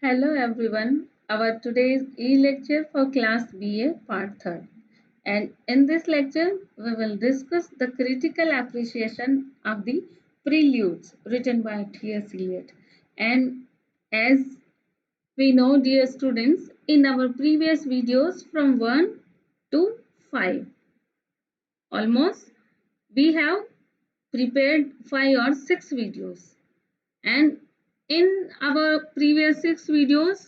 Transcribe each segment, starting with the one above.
Hello everyone. Our today's e-lecture for class BA part 3rd. And in this lecture we will discuss the critical appreciation of the preludes written by T.S. Eliot. And as we know, dear students, in our previous videos from 1 to 5 almost we have prepared 5 or 6 videos, and in our previous 6 videos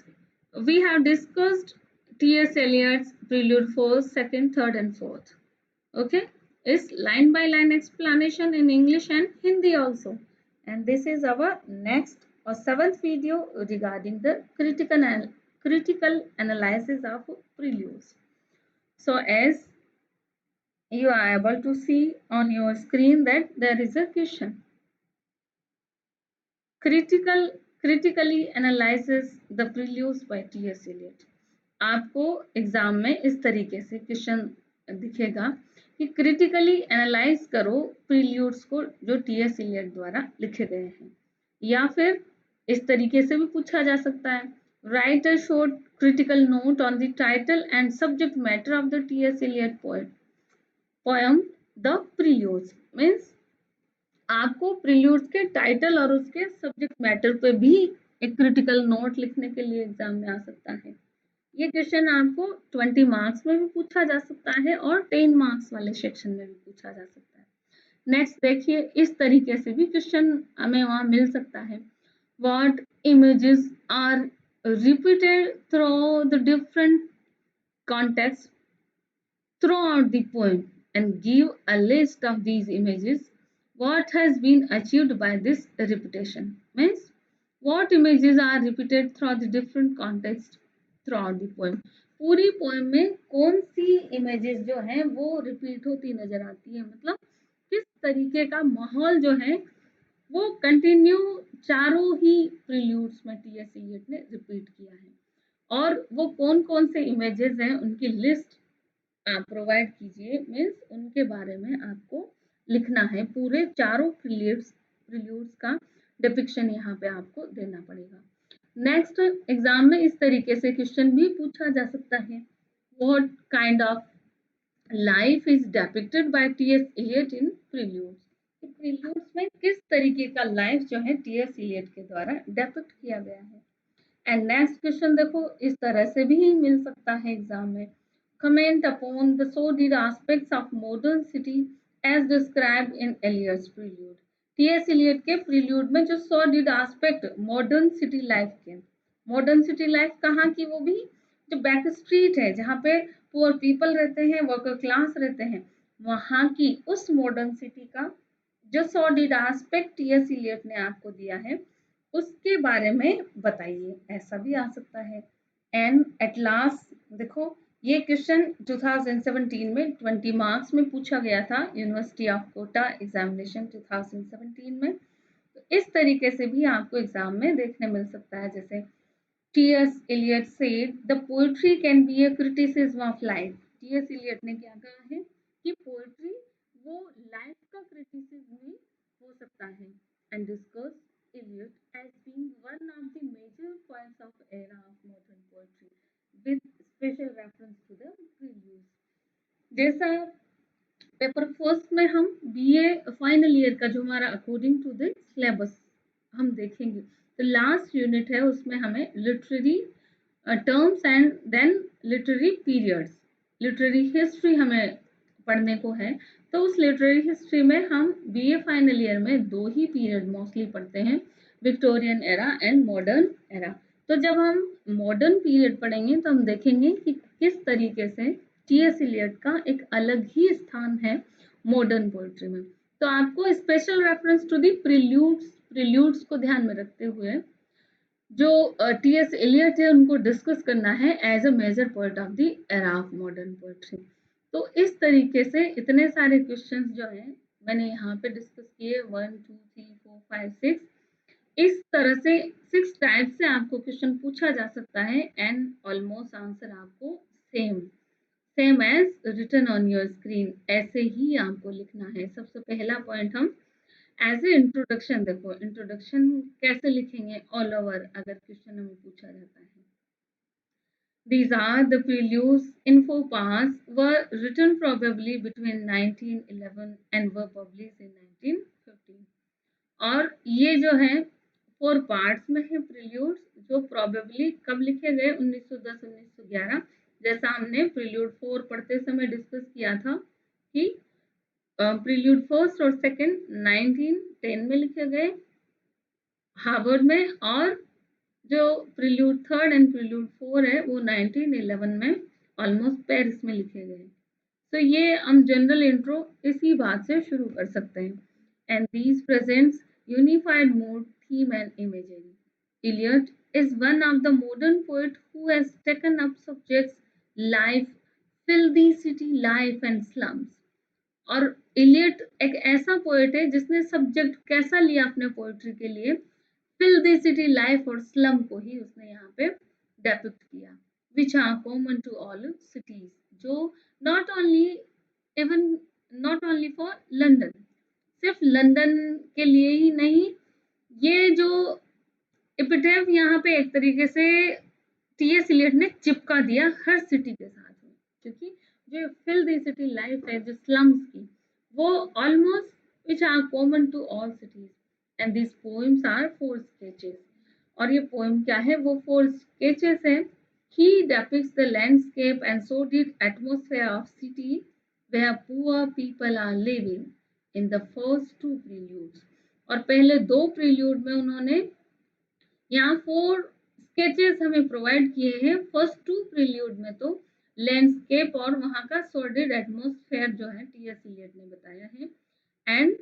we have discussed T.S. Eliot's Prelude for second, third and fourth. Okay, it's line by line explanation in English and Hindi also, and this is our next or seventh video regarding the critical analysis of preludes. So as you are able to see on your screen that there is a question. Critical critically analyzes the preludes by T.S. Eliot. आपको exam में इस तरीके से question दिखेगा कि critically analyse करो प्रील्यूड्स को जो टी.एस. एलियट द्वारा लिखे गए हैं, या फिर इस तरीके से भी पूछा जा सकता है, write a short critical note on the title and subject matter of the T S. Eliot poem the preludes. Means आपको प्रील्यूड्स के टाइटल और उसके सब्जेक्ट मैटर पे भी एक क्रिटिकल नोट लिखने के लिए एग्जाम में आ सकता है। ये क्वेश्चन आपको 20 मार्क्स में भी पूछा जा सकता है और 10 मार्क्स वाले सेक्शन में भी पूछा जा सकता है। नेक्स्ट देखिए, इस तरीके से भी क्वेश्चन हमें वहां मिल सकता है। What images are repeated through the different context throughout the poem and give a list of these images. What has been achieved by this repetition? Means what images are repeated throughout the different contexts throughout the poem. पूरी poem में कौन सी images जो हैं वो repeat होती नजर आती है, मतलब किस तरीके का माहौल जो है वो कंटिन्यू चारों ही प्रील्यूड्स में टी.एस. एलियट ने रिपीट किया है, और वो कौन कौन से इमेजेस हैं उनकी लिस्ट आप प्रोवाइड कीजिए। मीन्स उनके बारे में आपको लिखना है, पूरे चारों प्रील्यूड्स का डिपिक्शन यहाँ पे आपको देना पड़ेगा। नेक्स्ट एग्जाम में इस तरीके से क्वेश्चन भी पूछा जा सकता है, what kind of life is depicted by T S. Eliot in preludes. Preludes में किस तरीके का लाइफ जो है टी.एस. एलियट के द्वारा डिपिक्ट किया गया है। एंड नेक्स्ट क्वेश्चन देखो, इस तरह से भी मिल सकता है एग्जाम में, comment upon the sordid aspects of modern city as described in Eliot's prelude. T.S. Eliot के prelude में जो sordid aspect modern city life के, modern city life कहाँ की, वो भी जो बैक स्ट्रीट है जहाँ पे पुअर पीपल रहते हैं, वर्कर क्लास रहते हैं, वहाँ की उस मॉडर्न सिटी का जो सॉर्डिड एस्पेक्ट टी.एस. एलियट ने आपको दिया है उसके बारे में बताइए, ऐसा भी आ सकता है। एंड एट लास्ट देखो, ये क्वेश्चन 2017 में 20 मार्क्स में पूछा गया था यूनिवर्सिटी ऑफ कोटा एग्जामिनेशन 2017 में। तो इस तरीके से भी आपको एग्जाम में देखने मिल सकता है, जैसे T S. Eliot said the poetry can be a criticism of life. T S. Eliot ने क्या कहा है कि पोएट्री वो लाइफ का क्रिटिसिज्म भी हो सकता है। And discuss Eliot as being one of the major points of era of modern poetry with special reference to the preludes. जैसा पेपर फर्स्ट में हम बीए फाइनल ईयर का जो हमारा अकॉर्डिंग टू द सिलेबस हम देखेंगे, तो लास्ट यूनिट है उसमें हमें literary terms and then literary periods, literary history हमें पढ़ने को है। तो उस लिटरेरी हिस्ट्री में हम बीए फाइनल ईयर में दो ही पीरियड मोस्टली पढ़ते हैं, Victorian era and modern era. तो जब हम मॉडर्न पीरियड पढ़ेंगे तो हम देखेंगे कि किस तरीके से टी.एस. एलियट का एक अलग ही स्थान है मॉडर्न पोएट्री में। तो आपको स्पेशल रेफरेंस टू दी प्रील्यूड्स को ध्यान में रखते हुए जो टी.एस. एलियट है उनको डिस्कस करना है as a major point of the era of modern poetry. तो इस तरीके से इतने सारे क्वेश्चंस जो हैं मैंने यहाँ पे डिस्कस किए, 1 2 3 4 5 6, इस तरह से 6 टाइप से आपको क्वेश्चन पूछा जा सकता है एंड ऑलमोस्ट आंसर आपको same as written on your screen ऐसे ही आपको लिखना है। सबसे पहला पॉइंट हम एज ए इंट्रोडक्शन, देखो इंट्रोडक्शन कैसे लिखेंगे ऑल ओवर अगर क्वेश्चन हमें पूछा जाता है। These are the preludes in four parts, were written probably between 1911 and were published in 1915. और ये जो है 4 पार्ट्स में है प्रिल्यूड्स, जो प्रोबेबली कब लिखे गए 1910-1911, जैसा हमने प्रिल्यूड 4 पढ़ते समय डिस्कस किया था कि प्रिल्यूड फर्स्ट और सेकंड 1910 में लिखे गए हार्वर्ड में, और जो प्रिल्यूड थर्ड एंड प्रिल्यूड 4 है वो 1911 में ऑलमोस्ट पेरिस में लिखे गए। तो ये हम जनरल इंट्रो इसी बात से शुरू कर सकते हैं। And these presents unified mode, theme and imagery. Eliot is one of the modern poet who has taken up subjects life, filthy city life and slums. और इलियट एक ऐसा पोएट है जिसने सब्जेक्ट कैसा लिया अपने पोएट्री के लिए, फिल्दी सिटी लाइफ और स्लम को ही उसने यहाँ पे डेपिक्ट किया, which are common to all cities, जो not only even not only for London, सिर्फ लंदन के लिए ही नहीं, ये जो एपिटेफ यहाँ पे एक तरीके से टीएस इलियट ने चिपका दिया हर सिटी के साथ में, क्योंकि जो फिल्दी सिटी लाइफ है जो स्लम्स की, वो almost which are common to all cities. And this poems are 4 sketches, और ये पोएम क्या है, वो 4 स्केचेस है। He depicts the landscape and sordid atmosphere of city where poor people are living in the first 2 preludes। और पहले 2 prelude में उन्होंने यहाँ 4 स्केचेस हमें प्रोवाइड किए हैं। फर्स्ट 2 प्रील्यूड में तो लैंडस्केप और वहाँ का सॉर्डिड एटमॉस्फेयर जो है टीएस इलियट ने बताया है, and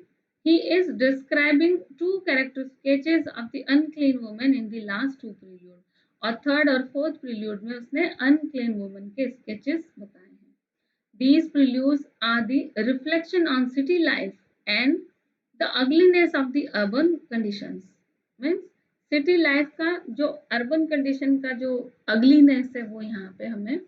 he is describing 2 character sketches of the unclean woman in the last 2 prelude, और थर्ड और फोर्थ प्रील्यूड में उसने अनक्लीन वुमन के स्केचेस बताए हैं। These preludes are the reflection on city life and the ugliness of the urban conditions। Means city life का जो urban condition का जो अगलीनेस है वो यहाँ पे हमें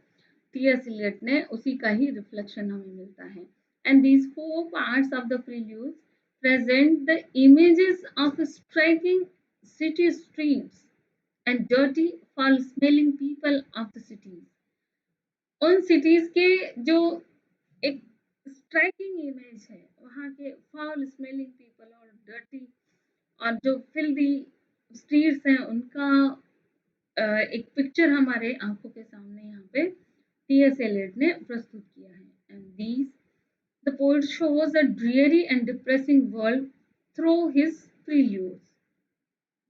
टीएस इलियट ने उसी का ही रिफ्लेक्शन हमें मिलता है। And these 4 parts of the preludes present the images of striking city streets and dirty, foul-smelling people of the cities। उन सिटीज के जो एक स्ट्राइकिंग इमेज है वहाँ के फाउल स्मेलिंग पीपल और डर्टी और जो फिल्दी स्ट्रीट्स हैं उनका एक पिक्चर हमारे आंखों के सामने यहाँ पे टीएस एलियट ने प्रस्तुत किया है। And these the poet shows a dreary and depressing world through his preludes।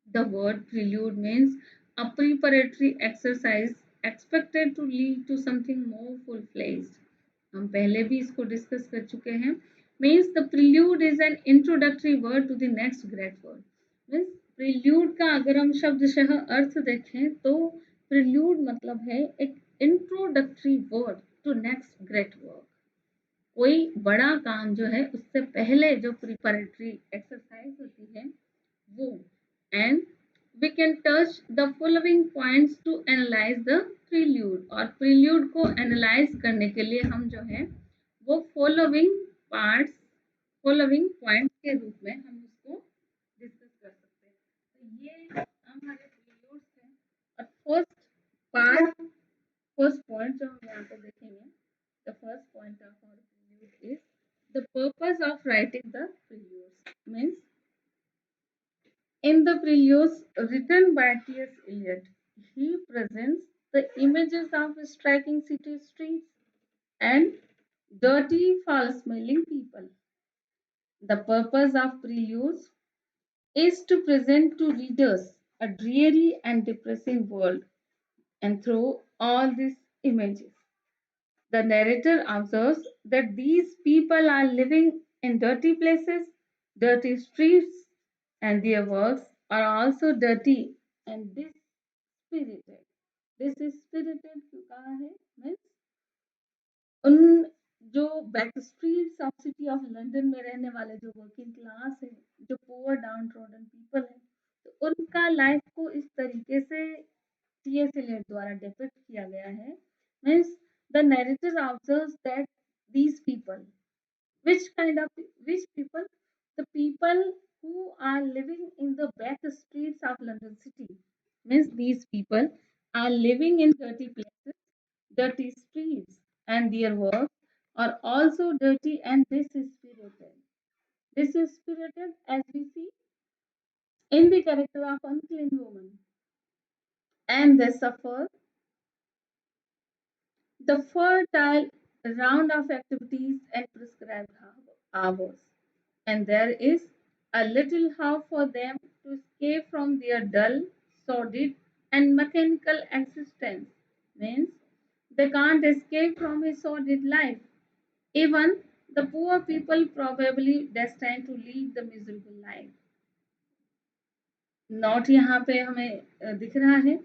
The word prelude means a preparatory exercise expected to lead to something more full-fledged। हम पहले भी इसको डिस्कस कर चुके हैं। Means the prelude is an introductory word to the next great word। Means prelude का अगर हम शब्दशः अर्थ देखें तो prelude मतलब है एक introductory word to next great work। कोई बड़ा काम जो है उससे पहले जो प्रिपरेटरी एक्सरसाइज होती है वो। And we can touch the following points to analyse the prelude, और प्रील्यूड को एनालाइज करने के लिए हम जो है वो फॉलोइंग पार्ट्स फॉलोइंग पॉइंट्स के रूप में हम उसको डिस्कस कर सकते हैं। तो ये हमारे प्रील्यूड्स हैं, और फर्स्ट पार्ट फर्स्ट पॉइंट जो हम यहाँ पे देखेंगे, the first point of our prelude is the purpose of writing the preludes। Means in the preludes written by T.S. Eliot, he presents the images of striking city streets and dirty, foul-smelling people। The purpose of preludes is to present to readers a dreary and depressing world, and through all these images the narrator observes that these people are living in dirty places, dirty streets, and their works are also dirty and dispirited। Dispirited क्यों कहा है? Means उन जो back streets of city of London में रहने वाले जो working class है, जो पुअर डाउन ट्रोडन पीपल है, तो उनका लाइफ को इस तरीके से टीएस एलियट द्वारा डिपिक्ट किया गया है। Means the narrator observes that these people which kind of which people The people who are living in the back streets of London City means these people are living in dirty places, dirty streets, and their work are also dirty and dispirited. Dispirited as we see in the character of unclean woman, and they suffer the fertile round of activities and prescribed hours. And there is a little hope for them to escape from their dull, sordid, and mechanical existence. Means they can't escape from a sordid life. Even the poor people probably destined to lead the miserable life. Not यहाँ पे हमें दिख रहा है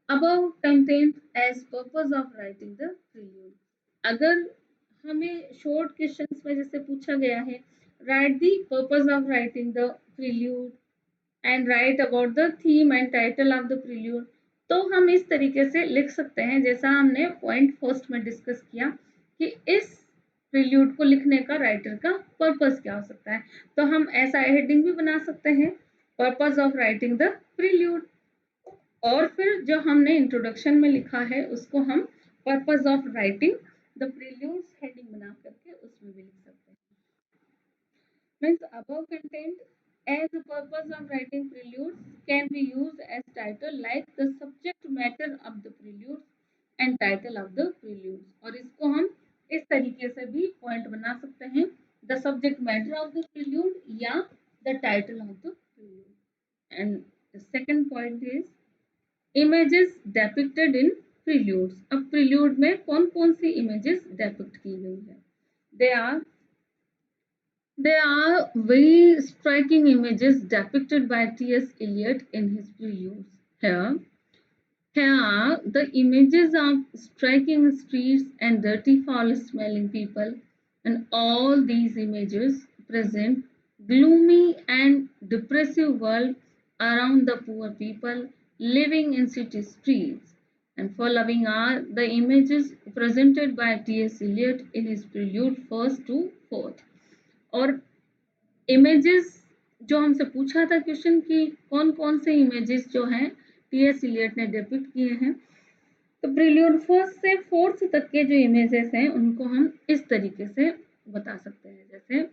about content as purpose of writing the prelude अगर हमें short questions में जैसे पूछा गया है write the purpose of writing the prelude and write about the theme and title of the prelude तो हम इस तरीके से लिख सकते हैं जैसा हमने पॉइंट फर्स्ट में डिस्कस किया कि इस प्रील्यूड को लिखने का राइटर का पर्पस क्या हो सकता है तो हम ऐसा हेडिंग भी बना सकते हैं purpose of writing the prelude और फिर जो हमने इंट्रोडक्शन में लिखा है उसको हम purpose of writing the preludes heading बना करके उसमें भी लिख सकते हैं means above content as the purpose of writing preludes can be used as title like the subject matter of the preludes and title of the preludes और इसको हम इस तरीके से भी पॉइंट बना सकते हैं the subject matter of the prelude या the title of the prelude and the second point is images depicted in preludes अब prelude में कौन कौन सी images depict की गई है they are There are very striking images depicted by T.S. Eliot in his preludes. Here are the images of striking streets and dirty, foul-smelling people, and all these images present gloomy and depressive world around the poor people living in city streets. And following are the images presented by T.S. Eliot in his prelude first to fourth. और images जो हमसे पूछा था question कि कौन कौन से images जो हैं टीएस इलियट ने डिपिक्ट किए हैं तो प्रील्यूड फर्स्ट से फोर्थ तक के जो इमेजेस हैं उनको हम इस तरीके से बता सकते हैं जैसे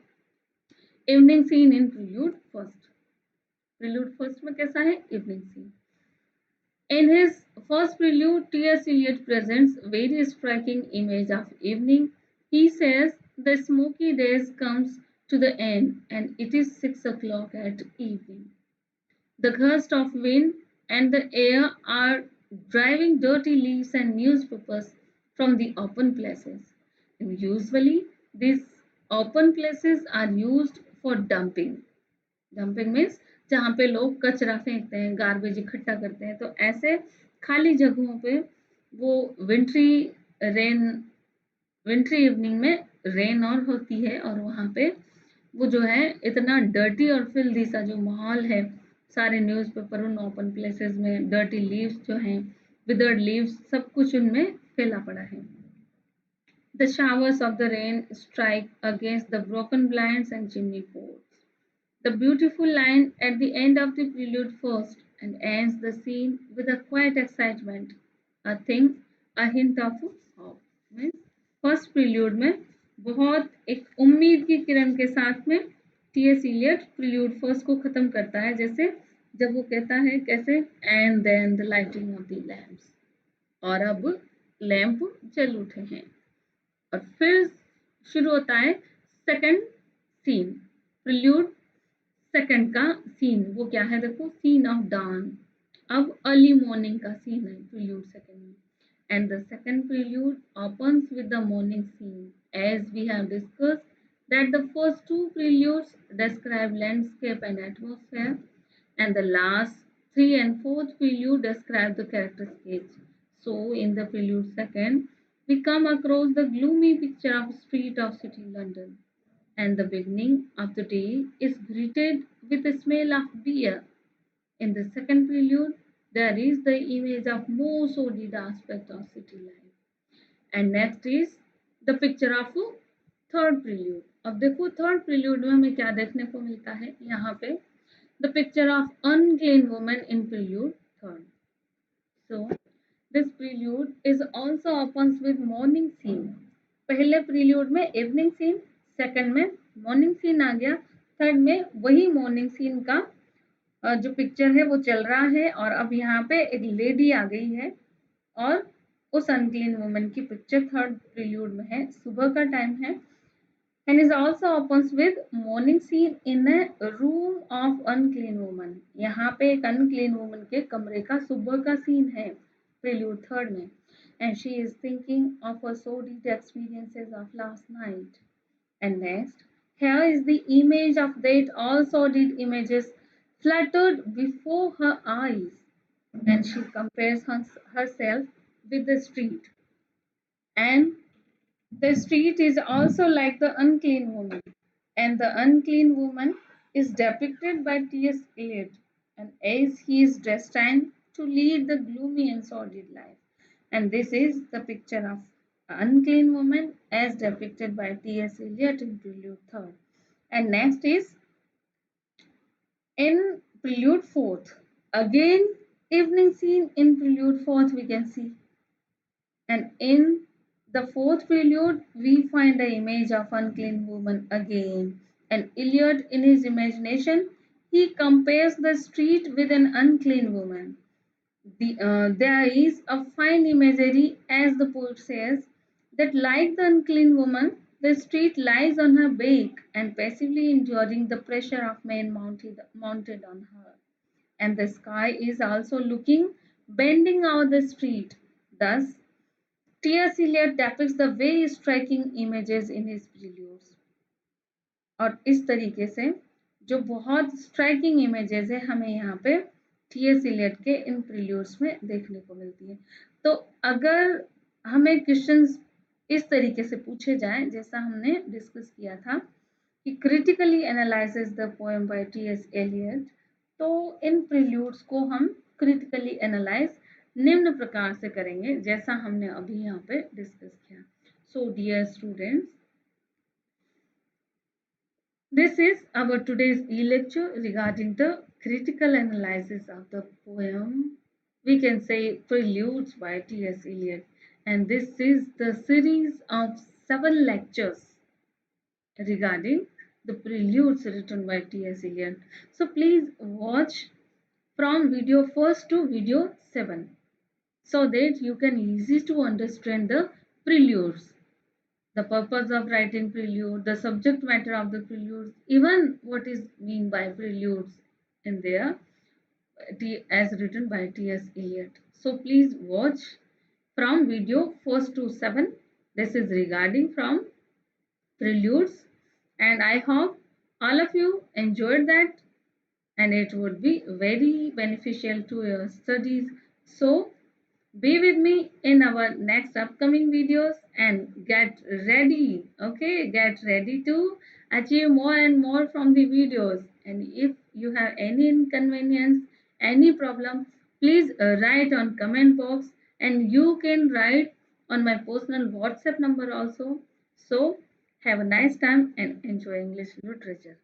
evening scene in prelude first में कैसा है evening scene In his first prelude, T.S. Eliot presents very striking image of evening. He says the smoky days comes to the end and it is 6 o'clock at evening. The gust of wind and the air are driving dirty leaves and newspapers from the open places. And usually these open places are used for dumping. Dumping means जहाँ पे लोग कचरा फेंकते हैं garbage इकट्ठा करते हैं तो ऐसे खाली जगहों पे वो रेन विंट्री इवनिंग में रेन और होती है और वहाँ पे वो जो है इतना डर्टी और फिल्दी सा जो माहौल है सारे न्यूज़पेपर उन ओपन प्लेसेस में डर्टी लीव्स जो हैं विदर्ड लीव्स सब कुछ उनमें फैला पड़ा है The showers of the rain strike against the broken blinds and chimney pots. The beautiful line at the end of the prelude first and ends the scene with a quiet excitement, a thing, a hint of hope. Means first prelude में बहुत एक उम्मीद की किरण के साथ में TS Elliot prelude first को खत्म करता है जैसे जब वो कहता है कैसे and then the lighting of the lamps और अब लैंप जल उठे हैं और फिर शुरू होता है सेकंड सीन प्रील्यूड सेकंड का सीन वो क्या है देखो सीन ऑफ डाउन अब अर्ली मॉर्निंग का सीन है प्रील्यूड सेकंड में and the second prelude opens with the morning scene as we have discussed that the first two preludes describe landscape and atmosphere and the last three and fourth prelude describe the character sketch so in the prelude second we come across the gloomy picture of street of city London and the beginning of the day is greeted with the smell of beer. In the second prelude, there is the image of more sordid aspect of city life. And next is the picture of third prelude. अब देखो third prelude में हमें क्या देखने को मिलता है यहाँ पे, the picture of unclean woman in prelude third. So this prelude is also opens with morning scene। पहले प्रील्यूड में इवनिंग सीन, सेकंड में मॉर्निंग सीन आ गया, थर्ड में वही मॉर्निंग सीन का जो पिक्चर है वो चल रहा है, और अब यहाँ पे एक लेडी आ गई है और उस अनक्लीन वुमन की पिक्चर थर्ड प्रील्यूड में है, सुबह का टाइम है। And is also opens with morning scene in a room of unclean woman। यहाँ पे एक unclean woman के कमरे का सुबह का सीन है prelude third में। And she is thinking of her sordid experiences of last night। And next, here is the image of that all sordid images fluttered before her eyes, and she compares herself with the street, and the street is also like the unclean woman, and the unclean woman is depicted by T.S. Eliot, and as he is destined to lead the gloomy and sordid life. And this is the picture of unclean woman as depicted by T.S. Eliot in Prelude Third. And next is in Prelude Fourth. Again, evening scene in Prelude Fourth we can see. And in the fourth prelude, we find the image of unclean woman again. And Eliot, in his imagination, he compares the street with an unclean woman. There is a fine imagery, as the poet says, that like the unclean woman, the street lies on her back and passively enduring the pressure of men mounted on her. And the sky is also looking, bending out the street. Thus, T.S. Eliot depicts the very striking images in his preludes। और इस तरीके से जो बहुत striking images है हमें यहाँ पे टी.एस. इलियट के इन प्रील्यूड्स में देखने को मिलती है। तो अगर हमें क्वेश्चंस इस तरीके से पूछे जाएं जैसा हमने डिस्कस किया था कि critically analyses the poem by T S. Eliot, तो इन प्रील्यूड्स को हम क्रिटिकली एनालाइज निम्न प्रकार से करेंगे जैसा हमने अभी यहाँ पे डिस्कस किया। So dear students, this is our today's e-lecture regarding the critical analysis of the poem, we can say Preludes by T.S. Eliot. And this is the series of 7 lectures regarding the preludes written by T.S. Eliot. So please watch from video 1st to video 7 so that you can easy to understand the preludes, the purpose of writing prelude, the subject matter of the preludes, even what is mean by preludes in there as written by T.S. Eliot. So please watch from video 1st to 7. This is regarding from preludes, and I hope all of you enjoyed that, and it would be very beneficial to your studies. So be with me in our next upcoming videos and get ready, okay, get ready to achieve more and more from the videos. And if you have any inconvenience, any problem, please write on comment box, and you can write on my personal WhatsApp number also. So have a nice time and enjoy English literature.